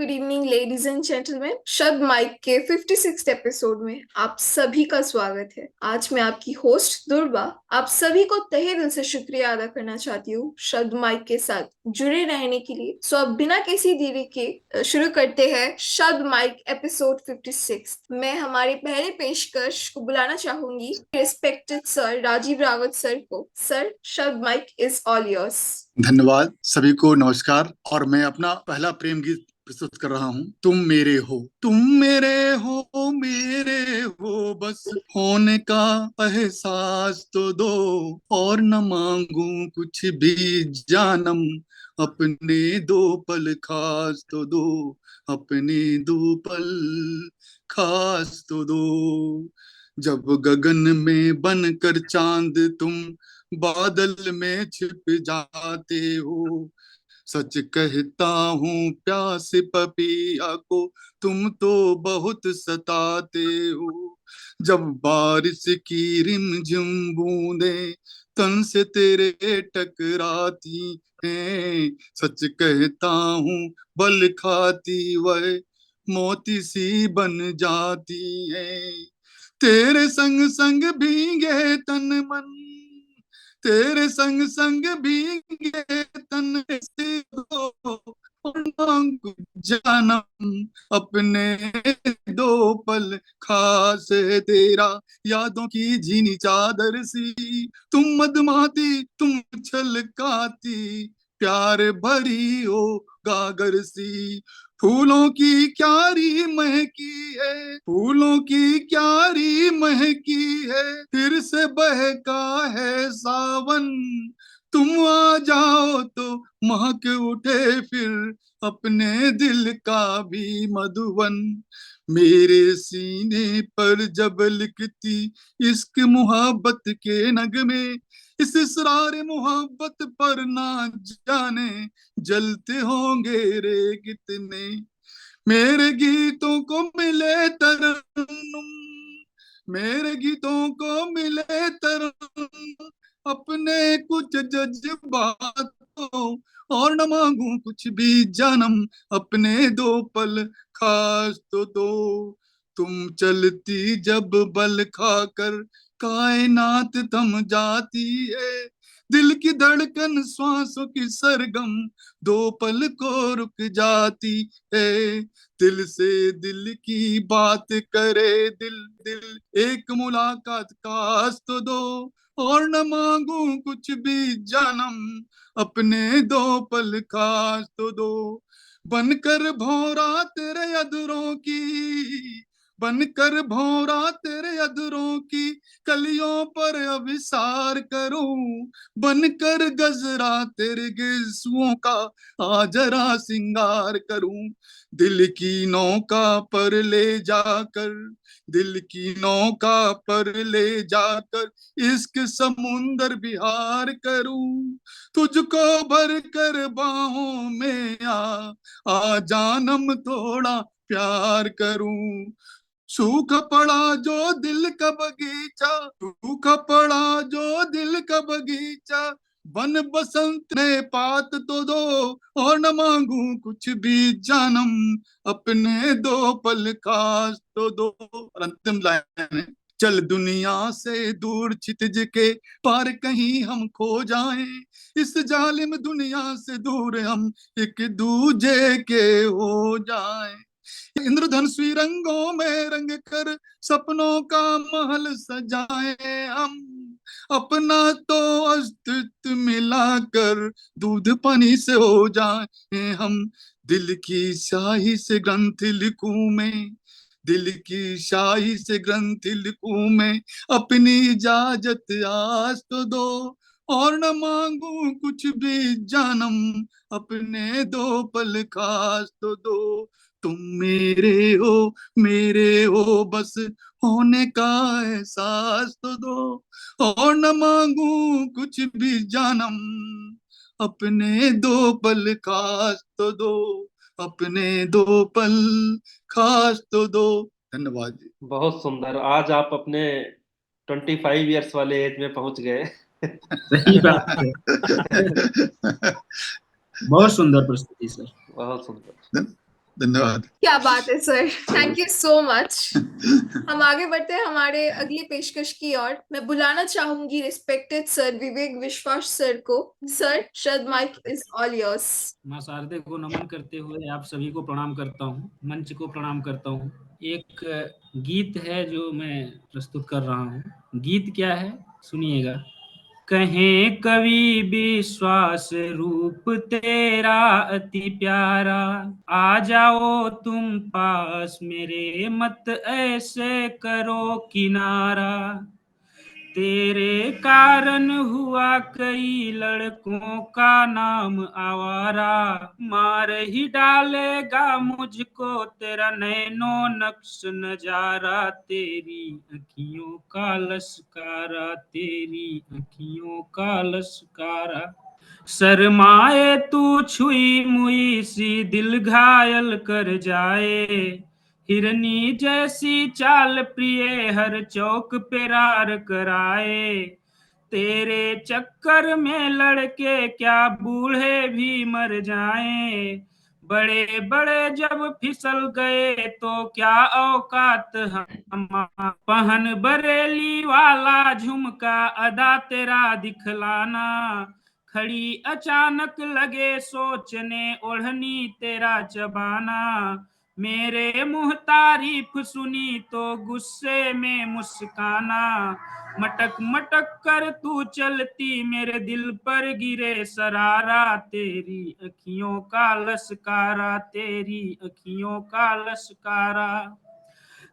Good evening ladies and gentleman. शब्द mic के 56th episode में आप सभी का स्वागत है। आज मैं आपकी होस्ट दुर्गा आप सभी को तहे दिल से शुक्रिया अदा करना चाहती हूँ शब्द माइक के साथ जुड़े रहने के लिए। सो अब बिना किसी देरी के शुरू करते हैं शब्द माइक एपिसोड 56। मैं हमारे पहले पेशकश को बुलाना चाहूंगी respected sir Rajiv Rawat sir को। सर, शब्द माइक इज ऑल योर्स। धन्यवाद। सभी को नमस्कार। और मैं अपना पहला प्रेम गीत प्रस्तुत कर रहा हूँ। तुम मेरे हो, तुम मेरे हो, बस होने का एहसास तो दो। और न मांगू कुछ भी जानम, अपने दो पल खास तो दो। अपने दो पल खास तो दो। जब गगन में बनकर चांद तुम बादल में छिप जाते हो, सच कहता हूँ प्यास पपिया को तुम तो बहुत सताते हो। जब बारिश की रिमझिम बूंदे तन से तेरे टकराती हैं, सच कहता हूँ बल खाती वह मोती सी बन जाती हैं। तेरे संग संग भीगे तन मन, तेरे संग संग भीगे तन से दो। और मांगू जानम, अपने दो पल खास है तेरा। यादों की झीनी चादर सी तुम मदमाती, तुम छलकाती, प्यार भरी हो गागर सी। फूलों की क्यारी महकी है, फूलों की क्यारी महकी है, फिर से बहका है सावन। तुम आ जाओ तो महक उठे फिर अपने दिल का भी मधुवन। मेरे सीने पर जब लिखती इश्क मोहब्बत के नगमे, इस इसरार मोहब्बत पर ना जाने जलते होंगे रे कितने। मेरे गीतों को मिले तरन्नुम, मेरे गीतों को मिले तरन्नुम, अपने कुछ जज्बातों। और न मांगू कुछ भी जानम, अपने दो पल खास तो दो। तुम चलती जब बल खाकर कायनात थम जाती है, दिल की धड़कन श्वासों की सरगम दो पल को रुक जाती है। दिल से दिल की बात करे दिल, दिल एक मुलाकात काश तो दो। और न मांगू कुछ भी जानम, अपने दो पल खास तो दो। बनकर भौरा तेरे अधरों की, बनकर भौरा तेरे अधरों की कलियों पर अभिसार करूं। बनकर गजरा तेरे गिरसुओं का आ जरा सिंगार करूं। दिल की नौका पर ले जाकर, दिल की नौका पर ले जाकर इश्क समुंदर बिहार करूं। तुझको भर कर बाहों में आ जानम थोड़ा प्यार करूं। सूखा पड़ा जो दिल का बगीचा, सूखा पड़ा जो दिल का बगीचा, बन बसंत ने पात तो दो। और न मांगू कुछ भी जानम, अपने दो पल खास तो दो। और अंतिम लाइन है, चल दुनिया से दूर क्षितिज के पार कहीं हम खो जाएं, इस जालिम दुनिया से दूर हम एक दूजे के हो जाएं। इंद्रधनुषी रंगों में रंग कर सपनों का महल सजाए हम, अपना तो अस्तित्व मिलाकर दूध पानी से हो जाए हम। दिल की स्याही से ग्रंथ लिखूं मैं, दिल की शाही से ग्रंथ लिखूं मैं, अपनी इजाजत आज तो दो। और न मांगू कुछ भी जानम, अपने दो पल खास तो दो। तुम मेरे हो, बस होने का एहसास तो दो। और न मांगू कुछ भी जानम, अपने दो पल खास तो दो। अपने दो पल खास तो दो। धन्यवाद जी। बहुत सुंदर। आज आप अपने 25 इयर्स वाले एज में पहुंच गए। सही बात है। बहुत सुंदर प्रस्तुति सर। बहुत सुंदर। धन्यवाद। क्या बात है sir, thank you so much. हम आगे बढ़ते हैं हमारे अगली पेशकश की ओर। मैं बुलाना चाहूंगी रिस्पेक्टेड सर विवेक विश्वास सर को। Sir, the mic is all yours. माँ शारदे को नमन करते हुए आप सभी को प्रणाम करता हूँ, मंच को प्रणाम करता हूँ। एक गीत है जो मैं प्रस्तुत कर रहा हूँ। गीत क्या है सुनिएगा। कहें कवि विश्वास रूप तेरा अति प्यारा, आ जाओ तुम पास मेरे मत ऐसे करो किनारा। तेरे कारण हुआ कई लड़कों का नाम आवारा, मार ही डालेगा मुझको तेरा नैनो नक्श नजारा। तेरी अखियों का लश्कारा, तेरी अखियों का लश्कारा। शर्माए तू छुई मुई सी दिल घायल कर जाए, हिरनी जैसी चाल प्रिय हर चौक पे रार कराए। तेरे चक्कर में लड़के क्या बूढ़े भी मर जाएं, बड़े बड़े जब फिसल गए तो क्या औकात हमारा। पहन बरेली वाला झुमका अदा तेरा दिखलाना, खड़ी अचानक लगे सोचने ओढ़नी तेरा चबाना। मेरे मुंह तारीफ सुनी तो गुस्से में मुस्काना, मटक मटक कर तू चलती मेरे दिल पर गिरे सरारा। तेरी अखियों का लश्कारा, तेरी अखियों का लश्कारा।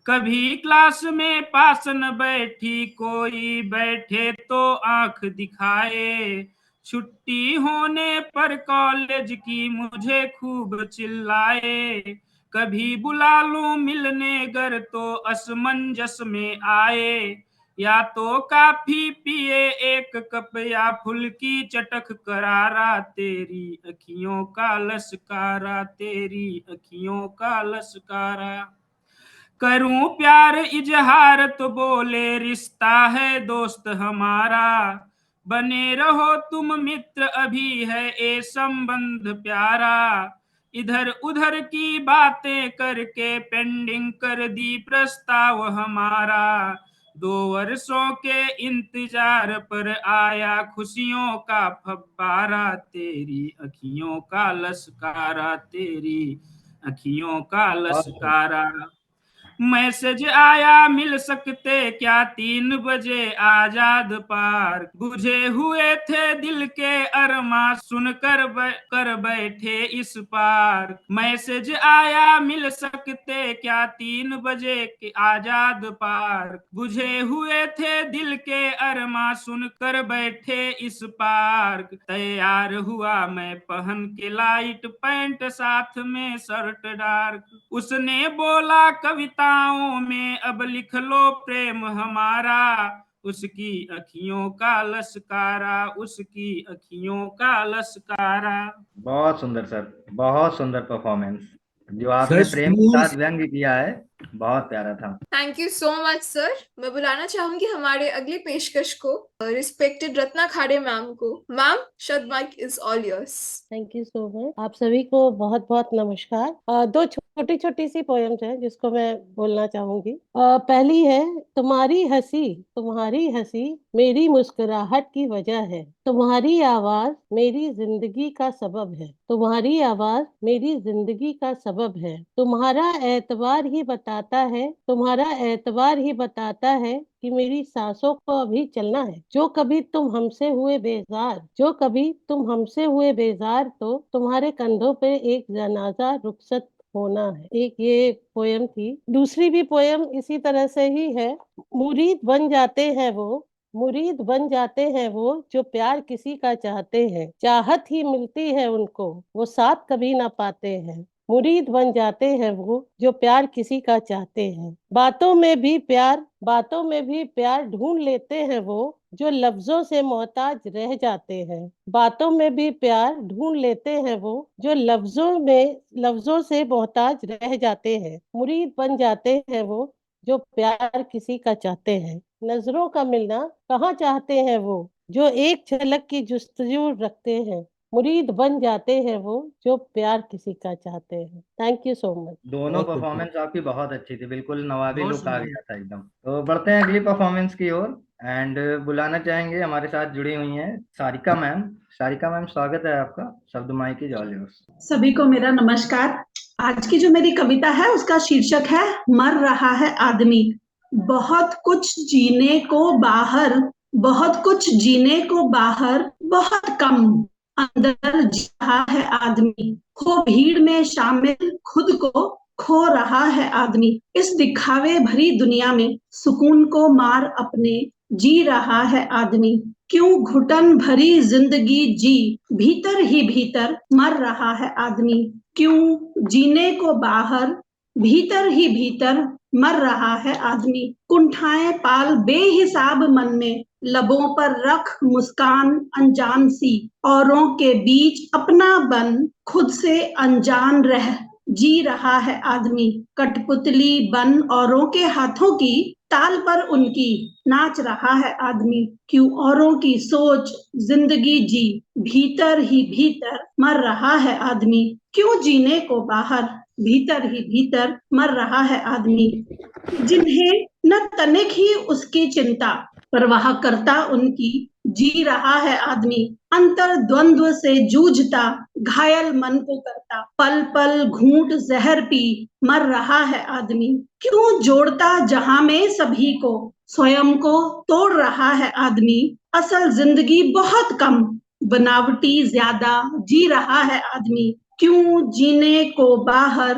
कभी क्लास में पास न बैठी कोई, बैठे तो आंख दिखाए। छुट्टी होने पर कॉलेज की मुझे खूब चिल्लाए। कभी बुला लूं मिलने घर तो असमंजस में आए, या तो काफी पिए एक कप या फुल्की चटक करारा। तेरी अखियों का लश्कारा, तेरी अखियों का लश्कारा। करूं प्यार इजहार तो बोले रिश्ता है दोस्त हमारा, बने रहो तुम मित्र अभी है ये संबंध प्यारा। इधर उधर की बातें करके पेंडिंग कर दी प्रस्ताव हमारा, 2 वर्षों के इंतजार पर आया खुशियों का फव्वारा। तेरी अखियों का लश्कारा, तेरी अखियों का लश्कारा। मैसेज आया मिल सकते क्या 3 बजे आजाद पार्क, बुझे हुए थे दिल के अरमा सुनकर कर बैठे इस पार। मैसेज आया मिल सकते क्या 3 बजे के आजाद पार्क, बुझे हुए थे दिल के अरमा सुनकर बैठे इस पार्क। तैयार हुआ मैं पहन के लाइट पैंट साथ में शर्ट डार्क, उसने बोला कविताओं में अब लिख लो प्रेम हमारा। उसकी अखियों का लश्कारा, उसकी अखियों का लश्कारा। बहुत सुंदर सर, बहुत सुंदर परफॉर्मेंस। जो आपने सर प्रेम के स्कूल साथ व्यंग किया है, बहुत प्यारा था। Thank you so much sir. मैं बुलाना चाहूंगी हमारे अगली पेशकश को, रिस्पेक्टेड रत्ना खाड़े मैम को। Ma'am, the mic is all yours. Thank you so much. आप सभी को बहुत बहुत नमस्कार। 2 छोटी छोटी सी पोएम्स हैं जिसको मैं बोलना चाहूंगी। पहली है, तुम्हारी हंसी मेरी मुस्कुराहट की वजह है, तुम्हारी आवाज मेरी जिंदगी का सबब है, तुम्हारी आवाज मेरी जिंदगी का सबब है। तुम्हारा एतबार ही बताता है, तुम्हारा एतबार ही बताता है कि मेरी सांसों को अभी चलना है। जो कभी तुम हमसे हुए बेजार तो तुम्हारे कंधों पे एक जनाजा रुखसत होना है। एक ये पोयम थी। दूसरी भी पोयम इसी तरह से ही है। मुरीद बन जाते हैं वो मुरीद बन जाते हैं वो जो प्यार किसी का चाहते हैं, चाहत ही मिलती है उनको वो साथ कभी ना पाते हैं। मुरीद बन जाते हैं वो जो प्यार किसी का चाहते हैं, बातों में भी प्यार ढूंढ लेते हैं वो जो लफ्जों से मोहताज रह जाते हैं। बातों में भी प्यार ढूंढ लेते हैं वो जो लफ्जों से मोहताज रह जाते हैं। मुरीद बन जाते हैं वो जो प्यार किसी का चाहते हैं। नजरों का मिलना कहाँ चाहते हैं वो जो एक झलक की जुस्तजू रखते हैं। मुरीद बन जाते हैं वो जो प्यार किसी का चाहते हैं। Thank you so much. दोनों बहुत खूब। परफॉर्मेंस आपकी बहुत अच्छी थी, बिल्कुल नवाबी बहुत लुक आ सुंदर। गया था एकदम। तो बढ़ते हैं अगली परफॉर्मेंस की ओर एंड बुलाना चाहेंगे, हमारे साथ जुड़ी हुई हैं सारिका मैम। सारिका मैम, स्वागत है आपका। शब्द माइक इज ऑल योर्स। सभी को मेरा नमस्कार। आज की जो मेरी कविता है उसका शीर्षक है मर रहा है आदमी। बहुत कुछ जीने को बाहर, बहुत कुछ जीने को बाहर, बहुत कम अंदर जी रहा है आदमी। खो भीड़ में शामिल खुद को खो रहा है आदमी। इस दिखावे भरी दुनिया में सुकून को मार अपने जी रहा है आदमी। क्यों घुटन भरी जिंदगी जी, भीतर ही भीतर मर रहा है आदमी। क्यों जीने को बाहर, भीतर ही भीतर मर रहा है आदमी। कुंठाएं पाल बेहिसाब मन में, लबों पर रख मुस्कान अनजान सी। औरों के बीच अपना बन, खुद से अनजान रह जी रहा है आदमी। कठपुतली बन औरों के हाथों की, ताल पर उनकी नाच रहा है आदमी। क्यों औरों की सोच जिंदगी जी, भीतर ही भीतर मर रहा है आदमी। क्यों जीने को बाहर, भीतर ही भीतर मर रहा है आदमी। जिन्हें न तनिक ही उसकी चिंता, परवाह करता उनकी जी रहा है आदमी। अंतर द्वंद्व से जूझता, घायल मन को करता, पल पल घूंट जहर पी मर रहा है आदमी। क्यों जोड़ता जहां में सभी को, स्वयं को तोड़ रहा है आदमी। असल जिंदगी बहुत कम, बनावटी ज्यादा जी रहा है आदमी। क्यों जीने को बाहर,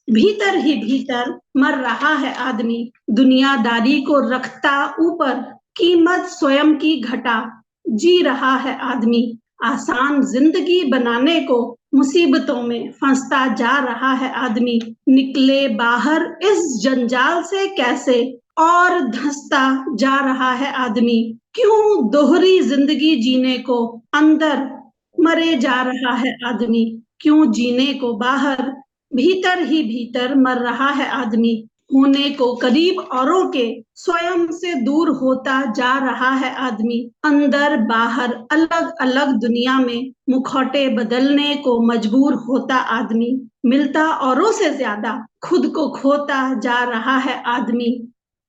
भीतर ही भीतर मर रहा है आदमी। दुनियादारी को रखता ऊपर, कीमत स्वयं की घटा जी रहा है आदमी। आसान जिंदगी बनाने को मुसीबतों में फंसता जा रहा है आदमी। निकले बाहर इस जंजाल से कैसे, और धंसता जा रहा है आदमी। क्यों दोहरी जिंदगी जीने को अंदर मरे जा रहा है आदमी। क्यों जीने को बाहर, भीतर ही भीतर मर रहा है आदमी। होने को करीब औरों के, स्वयं से दूर होता जा रहा है आदमी। अंदर बाहर अलग अलग दुनिया में मुखौटे बदलने को मजबूर होता आदमी। मिलता औरों से ज्यादा, खुद को खोता जा रहा है आदमी।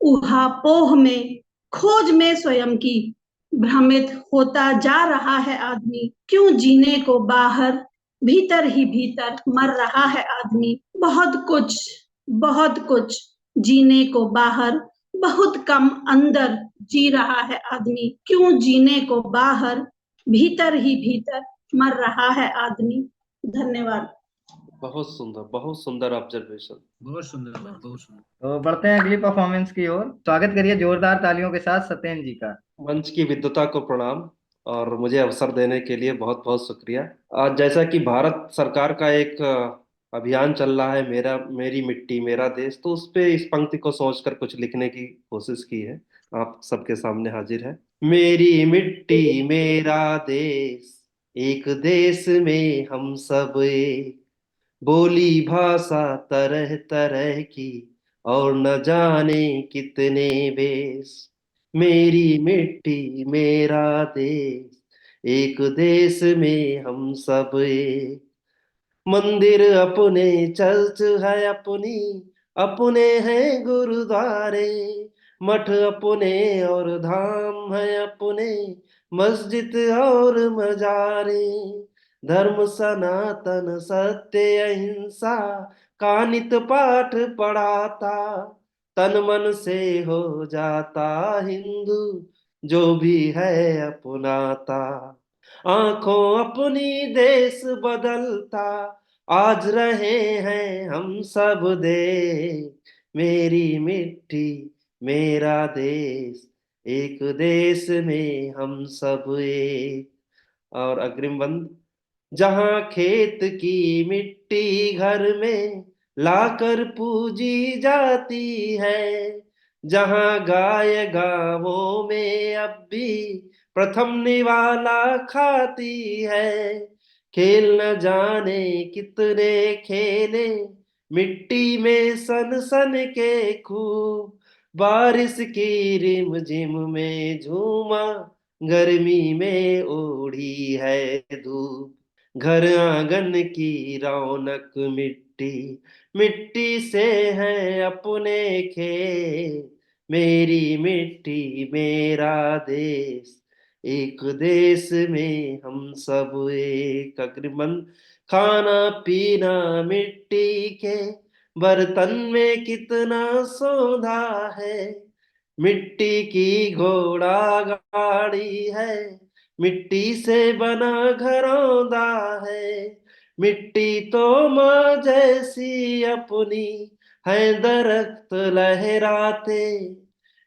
ऊहापोह में, खोज में स्वयं की, भ्रमित होता जा रहा है आदमी। क्यों जीने को बाहर, भीतर ही भीतर मर रहा है आदमी। बहुत कुछ जीने को बाहर, बहुत कम अंदर जी रहा है आदमी। क्यों जीने को बाहर, भीतर ही भीतर मर रहा है आदमी। धन्यवाद। बहुत सुंदर ऑब्जर्वेशन। बहुत सुंदर बात, बहुत सुंदर। तो बढ़ते हैं अगली परफॉर्मेंस की ओर। स्वागत करिए जोरदार तालियों के साथ सत्येंद्र जी का। मंच की विद्वता को प्रणाम और मुझे अवसर देने के लिए बहुत बहुत शुक्रिया। आज जैसा कि भारत सरकार का एक अभियान चल रहा है, मेरा मेरी मिट्टी मेरा देश, तो उस पे इस पंक्ति को सोचकर कुछ लिखने की कोशिश की है। आप सबके सामने हाजिर है। मेरी मिट्टी मेरा देश, एक देश में हम सब एक, बोली भाषा तरह तरह की और न जाने कितने बेस। मेरी मिट्टी मेरा देश, एक देश में हम सब एक। मंदिर अपने, चर्च है अपनी, अपने हैं गुरुद्वारे, मठ अपने और धाम है अपने, मस्जिद और मजारे। धर्म सनातन सत्य अहिंसा का नित पाठ पढ़ाता, तन मन से हो जाता हिंदू जो भी है अपनाता। आंखों अपनी देश बदलता, आज रहे हैं हम सब देश। मेरी मिट्टी मेरा देश, एक देश में हम सब एक। और अग्रिम बंद। जहाँ खेत की मिट्टी घर में लाकर पूजी जाती है, जहाँ गाय गांवों में अब भी प्रथम निवाला खाती है। खेल न जाने कितने खेले मिट्टी में सन सन के खूब, बारिश की रिम झिम में झूमा, गर्मी में ओढ़ी है धूप। घर आंगन की रौनक मिट्टी, मिट्टी से है अपने खेत, मेरी मिट्टी मेरा देश, एक देश में हम सब एक। अग्रिमन खाना पीना मिट्टी के बर्तन में कितना सौंधा है, मिट्टी की घोड़ा गाड़ी है, मिट्टी से बना घरौंदा है, मिट्टी तो माँ जैसी अपनी है, दरख्त लहराते,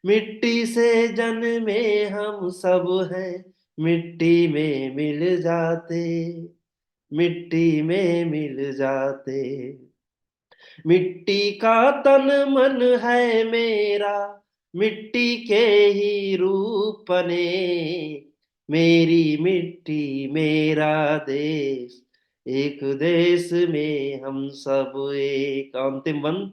मिट्टी से जन्मे हम सब हैं, मिट्टी में मिल जाते, मिट्टी में मिल जाते। मिट्टी का तन मन है मेरा, मिट्टी के ही रूप ने, मेरी मिट्टी मेरा देश, एक देश में हम सब एक। अंतिम बंद।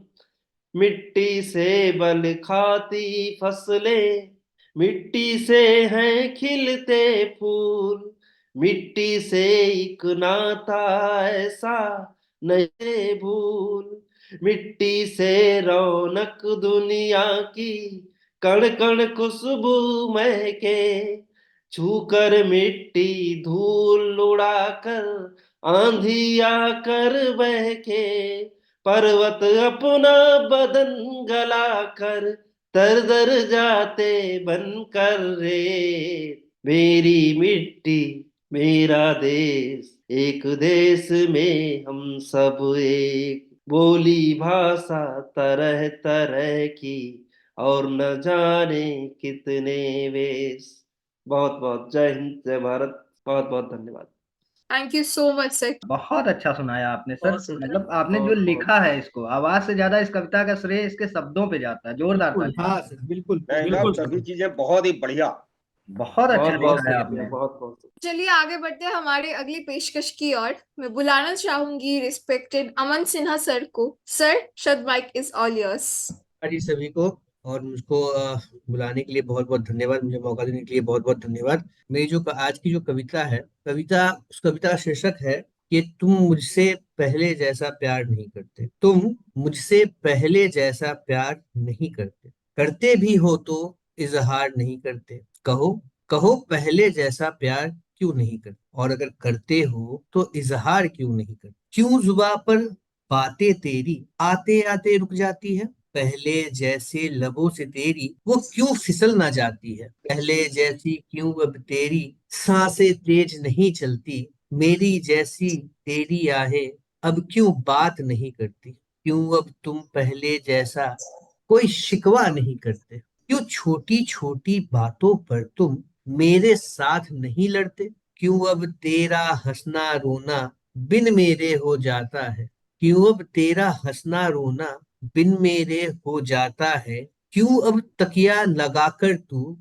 मिट्टी से बल खाती फसलें, मिट्टी से हैं खिलते फूल, मिट्टी से एक नाता ऐसा नहीं भूल, मिट्टी से रौनक दुनिया की, कण कण खुशबू महके, छूकर मिट्टी धूल उड़ाकर आंधी आकर बहके, पर्वत अपना बदन गलाकर तर तर जाते बनकर रेत, मेरी मिट्टी मेरा देश, एक देश में हम सब एक। बोली भाषा तरह तरह की और न जाने कितने वेश। बहुत बहुत जय हिंद, जय भारत, बहुत बहुत धन्यवाद। Thank you so much sir. बहुत अच्छा सुनाया आपने सर। बहुत सुंदर। मतलब आपने जो बहुत लिखा है इसको, आवाज से ज्यादा इस कविता का श्रेय इसके शब्दों पे जाता है। जोरदार बिल्कुल, ताली। हाँ सर, बिल्कुल बिल्कुल बिल्कुल, सर। सभी चीजें बहुत ही बढ़िया। बहुत अच्छा बहुत बहुत लिखा है शुक्रिया, आपने। बहुत बहुत शुक्रिया। चलिए आगे बढ़ते हैं हमारे अगली पेशकश की ओर। मैं बुलाना चाहूंगी रिस्पेक्टेड अमन सिन्हा सर को। सर, शब्द माइक इज ऑल योर्स। जी सभी को, और मुझको बुलाने के लिए बहुत बहुत धन्यवाद, मुझे मौका देने के लिए बहुत बहुत धन्यवाद। मेरी जो आज की जो कविता है, उस कविता का शीर्षक है कि तुम मुझसे पहले जैसा प्यार नहीं करते, तुम मुझसे पहले जैसा प्यार नहीं करते, करते भी हो तो इजहार नहीं करते, कहो कहो पहले जैसा प्यार क्यों नहीं करते, और अगर करते हो तो इजहार क्यों नहीं करते, क्यों जुबां पर बातें तेरी आते आते रुक जाती है, पहले जैसे लबों से तेरी वो क्यों फिसल ना जाती है, पहले जैसी क्यों अब तेरी सांसें तेज नहीं चलती, मेरी जैसी तेरी आहें अब क्यों बात नहीं करती, क्यों अब तुम पहले जैसा कोई शिकवा नहीं करते, क्यों छोटी छोटी बातों पर तुम मेरे साथ नहीं लड़ते, क्यों अब तेरा हंसना रोना बिन मेरे हो जाता है, क्यों अब तेरा हंसना रोना बिन मेरे हो जाता है, क्यों अब तकिया लगाकर तू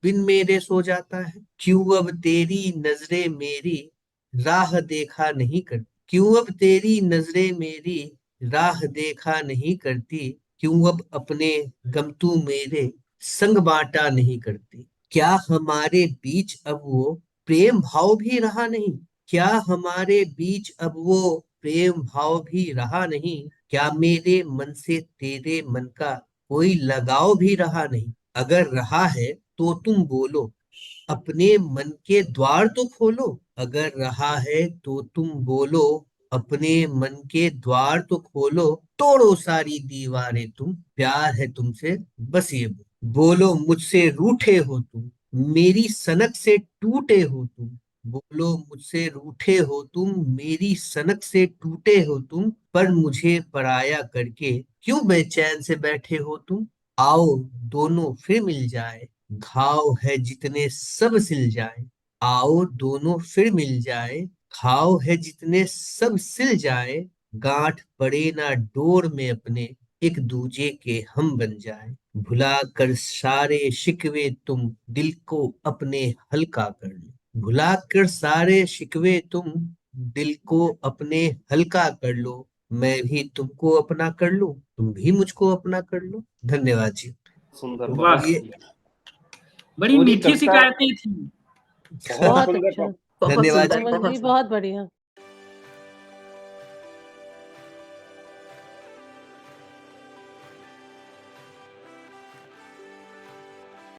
बिन मेरे सो जाता है, क्यों अब तेरी नजरें मेरी राह देखा नहीं करती, क्यों अब तेरी नजरें मेरी राह देखा नहीं करती, क्यों अब अपने गम तू मेरे संग बांटा नहीं करती, क्या हमारे बीच अब वो प्रेम भाव भी रहा नहीं, क्या हमारे बीच अब वो प्रेम भाव भी रहा नहीं, क्या मेरे मन से तेरे मन का कोई लगाव भी रहा नहीं, अगर रहा है तो तुम बोलो, अपने मन के द्वार तो खोलो, अगर रहा है तो तुम बोलो, अपने मन के द्वार तो खोलो, तोड़ो सारी दीवारें तुम, प्यार है तुमसे बस ये बोलो, मुझसे रूठे हो तुम, मेरी सनक से टूटे हो तुम, बोलो मुझसे रूठे हो तुम, मेरी सनक से टूटे हो तुम, पर मुझे पराया करके क्यों बेचैन से बैठे हो तुम, आओ दोनों फिर मिल जाए, घाव है जितने सब सिल जाए, आओ दोनों फिर मिल जाए, घाव है जितने सब सिल जाए, गांठ पड़े ना डोर में अपने, एक दूजे के हम बन जाए, भुला कर सारे शिकवे तुम दिल को अपने हल्का कर लो, भुला कर सारे शिकवे तुम दिल को अपने हल्का कर लो, मैं भी तुमको अपना कर लूं, तुम भी मुझको अपना कर लो। धन्यवाद जी। सुंदर, वाह, बहुत ये बड़ी पूरी मीठी सी कविता गायत्री थी। बहुत बहुत सुंदर अच्छा, था। बहुत धन्यवाद सुंदर, जी। कमल बहुत जी सुंदर। बहुत बढ़िया।